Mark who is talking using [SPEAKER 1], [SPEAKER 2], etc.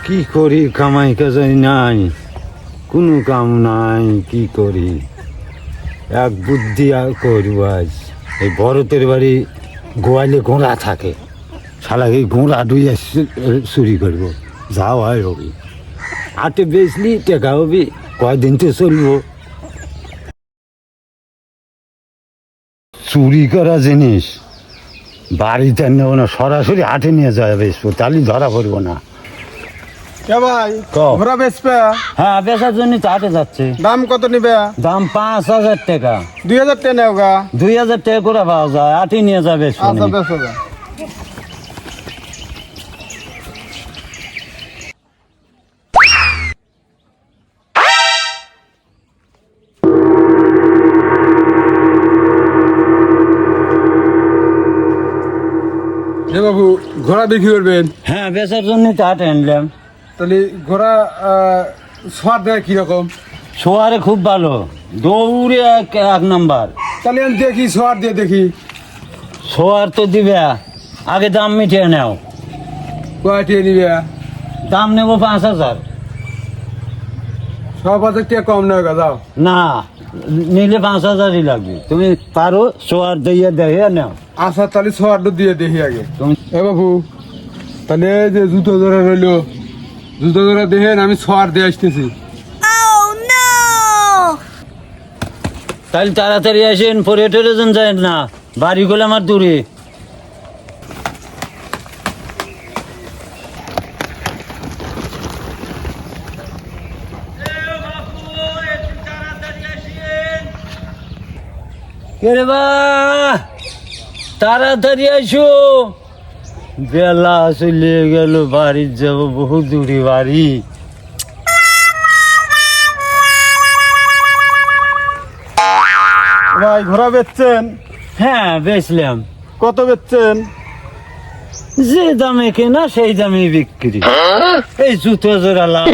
[SPEAKER 1] কি করি, কামাই কাজাই নাই, কোনো কাম নাই, কি করি? এক বুদ্ধি আর করব আজ। এই ভরতের বাড়ি গোয়ালে ঘোড়া থাকে, শালাকে ঘোড়া ডুইয়া চুরি করবো, যাও হয় হবি। হাটে বেচলি টেকা হবি, কয়দিন তো চলবো। চুরি করা জিনিস বাড়িতে নেবো না, সরাসরি হাটে নিয়ে যাওয়া বেচবো, তাহলে ধরা পড়বো না।
[SPEAKER 2] ভাই
[SPEAKER 1] কও।
[SPEAKER 2] ঘোড়া বেচবে?
[SPEAKER 1] হ্যাঁ, বেচার জন্য তো হাটে যাচ্ছে।
[SPEAKER 2] দাম কত নিবে?
[SPEAKER 1] দাম 5,000 টাকা।
[SPEAKER 2] 2000 টাকা নেও গা।
[SPEAKER 1] 2000 টাকা করে পাওয়া যায়, হাটে নিয়ে যাবে।
[SPEAKER 2] আচ্ছা বেচো গা। বাবু ঘোড়া বিক্রি করবেন?
[SPEAKER 1] হ্যাঁ, বেচার জন্য তো হাটে আনলাম।
[SPEAKER 2] তাহলে ঘোড়া সোয়াদ দেয় কিরকম?
[SPEAKER 1] শোয়ারে খুব ভালো, দৌড়ে এক নাম্বার।
[SPEAKER 2] তাহলে আমি দেখি, সোয়াদ দিয়ে দেখি।
[SPEAKER 1] শোয়ার তো দিবে, আগে দাম মিটিয়ে নাও।
[SPEAKER 2] কয়টি নিবে?
[SPEAKER 1] দাম নেবো 5,000।
[SPEAKER 2] 6,000 টাকা কম নেও গা, যাও।
[SPEAKER 1] না, নিলে 5,000ই লাগবে। তুমি পারো, শোয়ার দিয়ে দেখে নাও।
[SPEAKER 2] আচ্ছা তাহলে সোয়াদ দিয়ে দেখি আগে।
[SPEAKER 1] তুমি
[SPEAKER 2] বাবু তাহলে এই যে জুতো জোড়া রইলো, জুতো জোড়া দেখেন, আমি সোয়াদ দিয়ে আসতেছি।
[SPEAKER 1] তাহলে তাড়াতাড়ি আসেন, পরে টেরেজন যায় না, বাড়িগুলো আমার দূরে। কে রে বা, তাড়াতাড়ি আসো, বেলা চলে গেল, বাড়ি যাবো, বহু দূরে বাড়ি।
[SPEAKER 2] ভাই ঘোড়া বেচছেন?
[SPEAKER 1] হ্যাঁ, বেচলাম।
[SPEAKER 2] কত বেচছেন?
[SPEAKER 1] যে দামে কেনা সেই দামে বিক্রি। এই জুতো জোড়া লাভ।